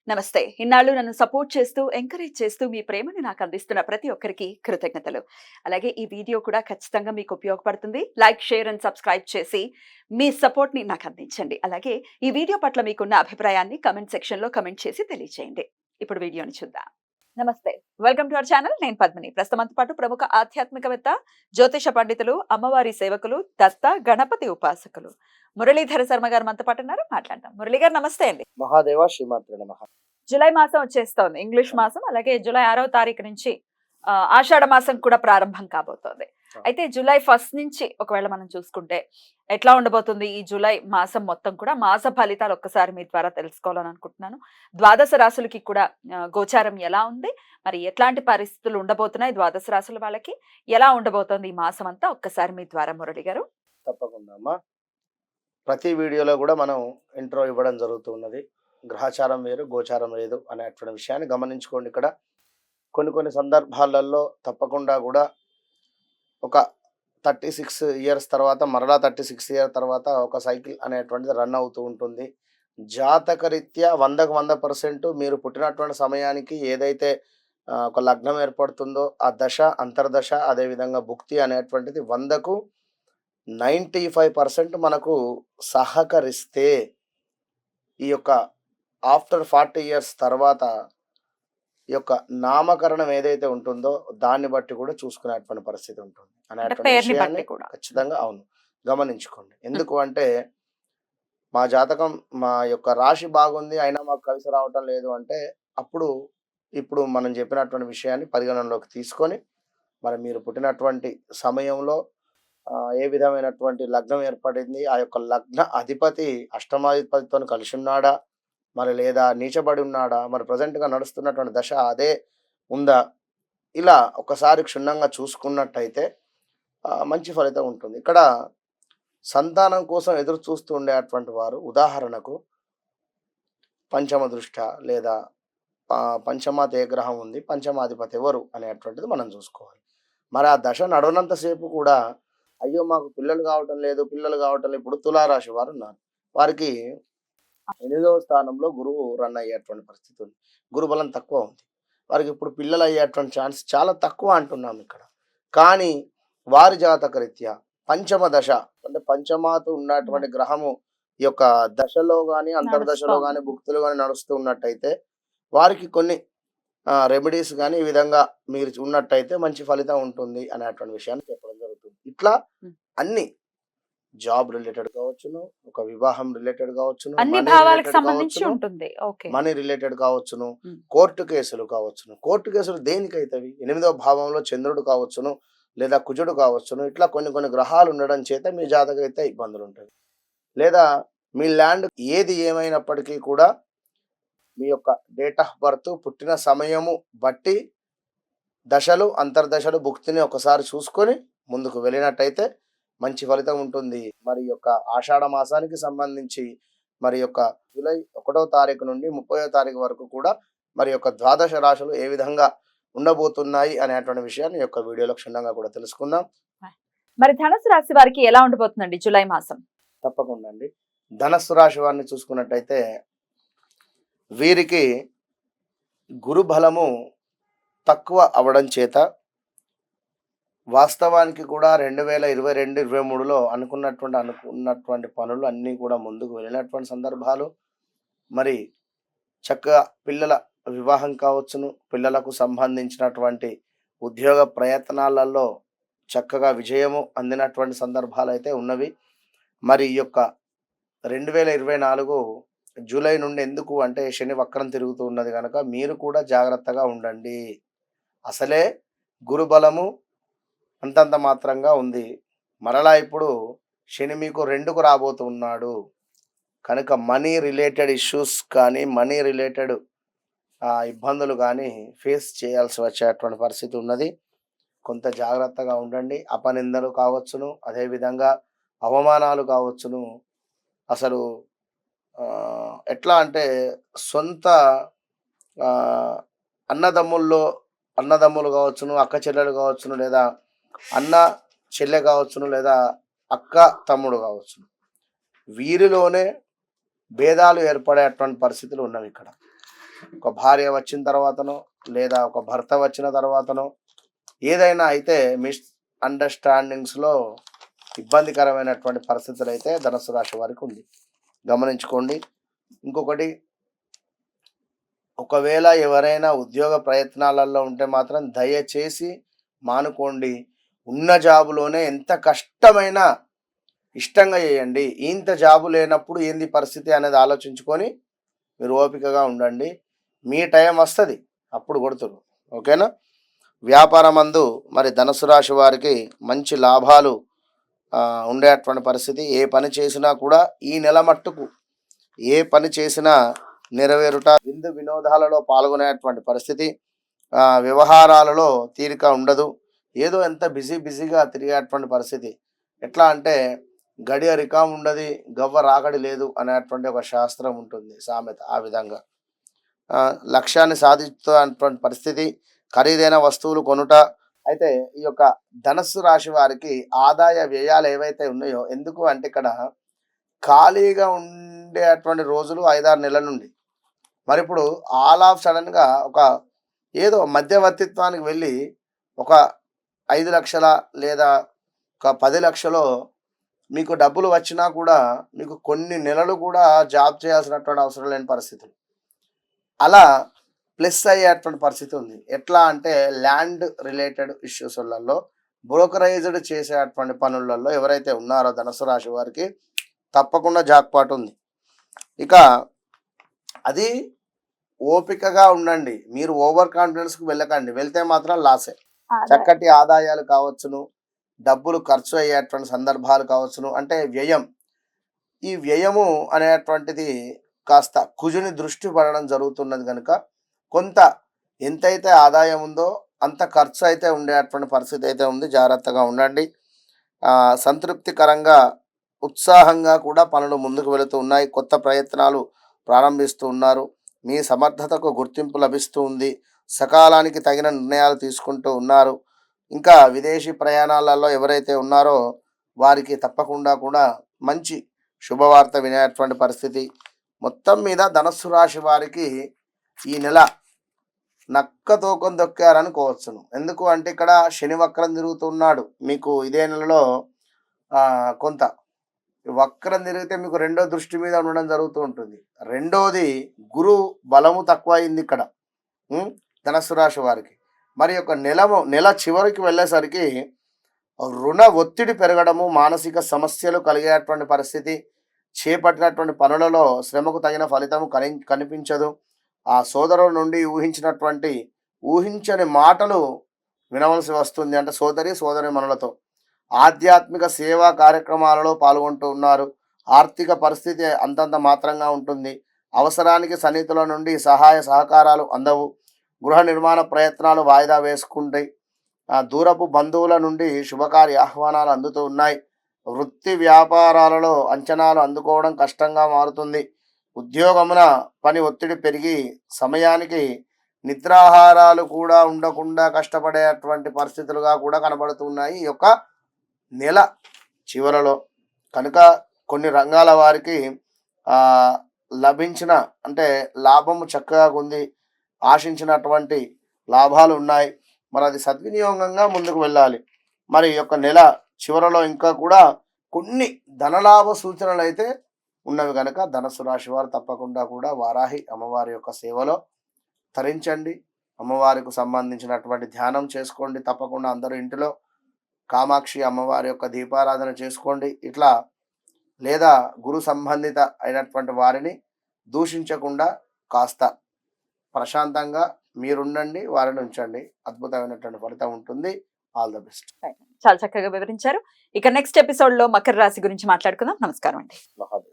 నమస్తే. ఇన్నాళ్ళు నన్ను సపోర్ట్ చేస్తూ, ఎంకరేజ్ చేస్తూ మీ ప్రేమని నాకు అందిస్తున్న ప్రతి ఒక్కరికి కృతజ్ఞతలు. అలాగే ఈ వీడియో కూడా ఖచ్చితంగా మీకు ఉపయోగపడుతుంది. లైక్, షేర్ అండ్ సబ్స్క్రైబ్ చేసి మీ సపోర్ట్‌ని నాకు అందించండి. అలాగే ఈ వీడియో పట్ల మీకున్న అభిప్రాయాన్ని కామెంట్ సెక్షన్‌లో కామెంట్ చేసి తెలియజేయండి. ఇప్పుడు వీడియోని చూద్దాం. నమస్తే. Welcome to our channel. నేను పద్మిని. ప్రస్తుతం మనతో పాటు ప్రముఖ ఆధ్యాత్మికవేత్త, జ్యోతిష పండితులు, అమ్మవారి సేవకులు, దత్త గణపతి ఉపాసకులు మురళీధర శర్మ గారు మనతో పాటు ఉన్నారు. మాట్లాడదాం. మురళి గారు నమస్తే అండి. మహాదేవ శ్రీమాత్రే నమః. జూలై మాసం వచ్చేస్తోంది. ఇంగ్లీష్ మాసం. అలాగే జూలై 6వ తారీఖు నుంచి ఆషాఢ మాసం కూడా ప్రారంభం కాబోతోంది. అయితే జూలై 1 నుంచి ఒకవేళ మనం చూసుకుంటే ఎట్లా ఉండబోతుంది ఈ జూలై మాసం మొత్తం కూడా? మాస ఫలితాలు ఒక్కసారి మీ ద్వారా తెలుసుకోవాలని అనుకుంటున్నాను. ద్వాదశ రాశులకి కూడా గోచారం ఎలా ఉంది? మరి ఎట్లాంటి పరిస్థితులు ఉండబోతున్నాయి ద్వాదశ రాశుల వాళ్ళకి? ఎలా ఉండబోతోంది ఈ మాసం అంతా? ఒక్కసారి మీ ద్వారా మురళి గారు. తప్పకుండా అమ్మా. ప్రతి వీడియోలో కూడా మనం ఇంట్రో ఇవ్వడం జరుగుతున్నది. గ్రహచారం వేరు, గోచారం లేదు అనేటువంటి విషయాన్ని గమనించుకోండి. ఇక్కడ కొన్ని సందర్భాలలో తప్పకుండా కూడా ఒక 36 ఇయర్స్ తర్వాత మరలా 36 ఇయర్స్ తర్వాత ఒక సైకిల్ అనేటువంటిది రన్ అవుతూ ఉంటుంది. జాతకరీత్యా 100కు 100% మీరు పుట్టినటువంటి సమయానికి ఏదైతే ఒక లగ్నం ఏర్పడుతుందో ఆ దశ, అంతర్దశ, అదేవిధంగా భుక్తి అనేటువంటిది 100కు 95% మనకు సహకరిస్తే ఈ యొక్క ఆఫ్టర్ 40 ఇయర్స్ తర్వాత ఈ యొక్క నామకరణం ఏదైతే ఉంటుందో దాన్ని బట్టి కూడా చూసుకునేటువంటి పరిస్థితి ఉంటుంది అనేటువంటి విషయాన్ని ఖచ్చితంగా అవును గమనించుకోండి. ఎందుకు అంటే మా జాతకం మా యొక్క రాశి బాగుంది అయినా మాకు కలిసి రావటం లేదు అంటే అప్పుడు ఇప్పుడు మనం చెప్పినటువంటి విషయాన్ని పరిగణనలోకి తీసుకొని మరి మీరు పుట్టినటువంటి సమయంలో ఏ విధమైనటువంటి లగ్నం ఏర్పడింది, ఆ యొక్క లగ్న అధిపతి అష్టమాధిపతితో కలిసి ఉన్నాడా, మరి లేదా నీచబడి ఉన్నాడా, మరి ప్రజెంట్గా నడుస్తున్నటువంటి దశ అదే ఉందా, ఇలా ఒకసారి క్షుణ్ణంగా చూసుకున్నట్టయితే మంచి ఫలితం ఉంటుంది. ఇక్కడ సంతానం కోసం ఎదురు చూస్తూ ఉండేటువంటి వారు ఉదాహరణకు పంచమ దృష్ట లేదా పంచమాత ఏ గ్రహం ఉంది, పంచమాధిపతి ఎవరు అనేటువంటిది మనం చూసుకోవాలి. మరి ఆ దశ నడవనంతసేపు కూడా అయ్యో మాకు పిల్లలు కావటం లేదు. ఇప్పుడు తులారాశి వారు ఉన్నారు. వారికి 8వ స్థానంలో గురువు రన్ అయ్యేటువంటి పరిస్థితి ఉంది. గురుబలం తక్కువ ఉంది. వారికి ఇప్పుడు పిల్లలు అయ్యేటువంటి ఛాన్స్ చాలా తక్కువ అంటున్నాం ఇక్కడ. కానీ వారి జాతక రీత్యా పంచమ దశ అంటే పంచమాత ఉన్నటువంటి గ్రహము ఈ యొక్క దశలో కానీ అంతర్దశలో కానీ భుక్తులు కానీ నడుస్తూ ఉన్నట్టయితే వారికి కొన్ని రెమెడీస్ కానీ ఈ విధంగా మీరు ఉన్నట్టయితే మంచి ఫలితం ఉంటుంది అనేటువంటి విషయాన్ని చెప్పడం జరుగుతుంది. ఇట్లా అన్ని జాబ్ రిలేటెడ్ కావచ్చును, ఒక వివాహం రిలేటెడ్ కావచ్చును, మనీ రిలేటెడ్ కావచ్చును, కోర్టు కేసులు కావచ్చును. కోర్టు కేసులు దేనికైతవి? 8వ భావంలో చంద్రుడు కావచ్చును లేదా కుజుడు కావచ్చును. ఇట్లా కొన్ని గ్రహాలు ఉండడం చేత మీ జాతక అయితే ఇబ్బందులు ఉంటాయి. లేదా మీ ల్యాండ్ ఏది ఏమైనప్పటికీ కూడా మీ యొక్క డేట్ ఆఫ్ బర్త్, పుట్టిన సమయము బట్టి దశలు, అంతర్దశలు, భుక్తిని ఒకసారి చూసుకొని ముందుకు వెళ్ళినట్టయితే మంచి ఫలితం ఉంటుంది. మరి యొక్క ఆషాఢ మాసానికి సంబంధించి మరి యొక్క జూలై 1వ తారీఖు నుండి 30వ తారీఖు వరకు కూడా మరి యొక్క ద్వాదశ రాశులు ఏ విధంగా ఉండబోతున్నాయి అనేటువంటి విషయాన్ని యొక్క వీడియోలో క్షుణ్ణంగా కూడా తెలుసుకుందాం. మరి ధనుసు రాశి వారికి ఎలా ఉండబోతుందండి జూలై మాసం? తప్పకుండా అండి. ధనుసు రాశి వారిని చూసుకున్నట్టయితే వీరికి గురు బలము తక్కువ అవడం చేత వాస్తవానికి కూడా 2022-23లో అనుకున్నటువంటి పనులు అన్నీ కూడా ముందుకు వెళ్ళినటువంటి సందర్భాలు, మరి చక్కగా పిల్లల వివాహం కావచ్చును, పిల్లలకు సంబంధించినటువంటి ఉద్యోగ ప్రయత్నాలలో చక్కగా విజయము అందినటువంటి సందర్భాలు అయితే ఉన్నవి. మరి ఈ యొక్క 2024 జూలై నుండి ఎందుకు అంటే శని వక్రం తిరుగుతూ ఉన్నది కనుక మీరు కూడా జాగ్రత్తగా ఉండండి. అసలే గురుబలము అంతంత మాత్రంగా ఉంది. మరలా ఇప్పుడు శని మీకు 2కు రాబోతున్నాడు కనుక మనీ రిలేటెడ్ ఇష్యూస్ కానీ మనీ రిలేటెడ్ ఇబ్బందులు కానీ ఫేస్ చేయాల్సి వచ్చేటువంటి పరిస్థితి ఉన్నది. కొంత జాగ్రత్తగా ఉండండి. అపనిందలు కావచ్చును, అదేవిధంగా అవమానాలు కావచ్చును. అసలు ఎట్లా అంటే సొంత అన్నదమ్ములు కావచ్చును, అక్క చెల్లెలు కావచ్చును, లేదా అన్న చెల్లె కావచ్చును, లేదా అక్క తమ్ముడు కావచ్చును, వీరిలోనే భేదాలు ఏర్పడేటువంటి పరిస్థితులు ఉన్నవి ఇక్కడ. ఒక భార్య వచ్చిన తర్వాతనో లేదా ఒక భర్త వచ్చిన తర్వాతనో ఏదైనా అయితే మిస్ అండర్స్టాండింగ్స్లో ఇబ్బందికరమైనటువంటి పరిస్థితులు అయితే ధనుసు రాశి వారికి ఉంది, గమనించుకోండి. ఇంకొకటి, ఒకవేళ ఎవరైనా ఉద్యోగ ప్రయత్నాలలో ఉంటే మాత్రం దయచేసి మానుకోండి. ఉన్న జాబులోనే ఎంత కష్టమైనా ఇష్టంగా చేయండి. ఇంత జాబు లేనప్పుడు ఏంది పరిస్థితి అనేది ఆలోచించుకొని మీరు ఓపికగా ఉండండి. మీ టైం వస్తుంది, అప్పుడు కొడుతురు. ఓకేనా? వ్యాపారమందు మరి ధనుసు రాశి వారికి మంచి లాభాలు ఉండేటువంటి పరిస్థితి. ఏ పని చేసినా కూడా ఈ నెల మట్టుకు ఏ పని చేసినా నెరవేరుట, విందు వినోదాలలో పాల్గొనేటువంటి పరిస్థితి, వ్యవహారాలలో తీరిక ఉండదు. ఏదో ఎంత బిజీగా తిరిగేటువంటి పరిస్థితి. ఎట్లా అంటే గడియ రికాం ఉండదు, గవ్వ రాకడి లేదు అనేటువంటి ఒక శాస్త్రం ఉంటుంది, సామెత. ఆ విధంగా లక్ష్యాన్ని సాధించేటువంటి పరిస్థితి, ఖరీదైన వస్తువులు కొనుట. అయితే ఈ యొక్క ధనస్సు రాశి వారికి ఆదాయ వ్యయాలు ఏవైతే ఉన్నాయో, ఎందుకు అంటే ఇక్కడ ఖాళీగా ఉండేటువంటి రోజులు 5-6 నెలల నుండి, మరి ఇప్పుడు ఆల్ ఆఫ్ సడన్గా ఒక ఏదో మధ్యవర్తిత్వానికి వెళ్ళి ఒక 5 లక్షల లేదా ఒక 10 లక్షలో మీకు డబ్బులు వచ్చినా కూడా మీకు కొన్ని నెలలు కూడా జాబ్ చేయాల్సినటువంటి అవసరం లేని పరిస్థితులు, అలా ప్లస్ అయ్యేటువంటి పరిస్థితి ఉంది. ఎట్లా అంటే ల్యాండ్ రిలేటెడ్ ఇష్యూస్లలో, బ్రోకరైజ్డ్ చేసేటువంటి పనులలో ఎవరైతే ఉన్నారో ధనుసు రాశి వారికి తప్పకుండా జాక్పాట్ ఉంది. ఇక అది ఓపికగా ఉండండి. మీరు ఓవర్ కాన్ఫిడెన్స్కి వెళ్ళకండి, వెళ్తే మాత్రం లాసే. చక్కటి ఆదాయాలు కావచ్చును, డబ్బులు ఖర్చు అయ్యేటువంటి సందర్భాలు కావచ్చును. అంటే వ్యయం, ఈ వ్యయము అనేటువంటిది కాస్త కుజుని దృష్టి పడడం జరుగుతున్నది కనుక కొంత ఎంతైతే ఆదాయం ఉందో అంత ఖర్చు అయితే ఉండేటువంటి పరిస్థితి అయితే ఉంది. జాగ్రత్తగా ఉండండి. సంతృప్తికరంగా ఉత్సాహంగా కూడా పనులు ముందుకు వెళుతూ ఉన్నాయి. కొత్త ప్రయత్నాలు ప్రారంభిస్తూ ఉన్నారు. మీ సమర్థతకు గుర్తింపు లభిస్తూ ఉంది. సకాలానికి తగిన నిర్ణయాలు తీసుకుంటూ ఉన్నారు. ఇంకా విదేశీ ప్రయాణాలలో ఎవరైతే ఉన్నారో వారికి తప్పకుండా కూడా మంచి శుభవార్త వినేటువంటి పరిస్థితి. మొత్తం మీద ధనుస్సు రాశి వారికి ఈ నెల నక్క తోకం దొక్కారనుకోవచ్చును. ఎందుకు అంటే ఇక్కడ శని వక్రం తిరుగుతున్నాడు. మీకు ఇదే నెలలో కొంత వక్రం తిరిగితే మీకు రెండో దృష్టి మీద ఉండడం జరుగుతూ ఉంటుంది. రెండోది గురు బలము తక్కువ అయింది ఇక్కడ ధనుస్సు రాశి వారికి. మరి యొక్క నెల చివరికి వెళ్ళేసరికి రుణ ఒత్తిడి పెరగడము, మానసిక సమస్యలు కలిగేటువంటి పరిస్థితి, చేపట్టినటువంటి పనులలో శ్రమకు తగిన ఫలితం కనిపించదు. ఆ సోదరుల నుండి ఊహించని మాటలు వినవలసి వస్తుంది. అంటే సోదరి మనులతో ఆధ్యాత్మిక సేవా కార్యక్రమాలలో పాల్గొంటూ ఉన్నారు. ఆర్థిక పరిస్థితి అంతంత మాత్రంగా ఉంటుంది. అవసరానికి సన్నిహితుల నుండి సహాయ సహకారాలు అందవు. గృహ నిర్మాణ ప్రయత్నాలు వాయిదా వేసుకుంటాయి. దూరపు బంధువుల నుండి శుభకార్య ఆహ్వానాలు అందుతూ ఉన్నాయి. వృత్తి వ్యాపారాలలో అంచనాలు అందుకోవడం కష్టంగా మారుతుంది. ఉద్యోగమున పని ఒత్తిడి పెరిగి సమయానికి నిద్రాహారాలు కూడా ఉండకుండా కష్టపడేటువంటి పరిస్థితులుగా కూడా కనబడుతున్నాయి ఈ యొక్క నెల చివరలో. కనుక కొన్ని రంగాల వారికి లభించిన అంటే లాభము చక్కగా ఉంది, ఆశించినటువంటి లాభాలు ఉన్నాయి. మరి అది సద్వినియోగంగా ముందుకు వెళ్ళాలి. మరి ఈ యొక్క నెల చివరలో ఇంకా కూడా కొన్ని ధనలాభ సూచనలు అయితే ఉన్నవి కనుక ధనుస్సు రాశి వారు తప్పకుండా కూడా వారాహి అమ్మవారి యొక్క సేవలో తరించండి. అమ్మవారికి సంబంధించినటువంటి ధ్యానం చేసుకోండి. తప్పకుండా అందరూ ఇంటిలో కామాక్షి అమ్మవారి యొక్క దీపారాధన చేసుకోండి. ఇట్లా లేదా గురు సంబంధిత అయినటువంటి వారిని దూషించకుండా కాస్త ప్రశాంతంగా మీరుండండి, వారిని ఉంచండి. అద్భుతమైనటువంటి ఫలితం ఉంటుంది. All the best. చాలా చక్కగా వివరించారు. ఇక నెక్స్ట్ ఎపిసోడ్ లో మకర రాశి గురించి మాట్లాడుకుందాం. నమస్కారం అండి. మహాదేవ్.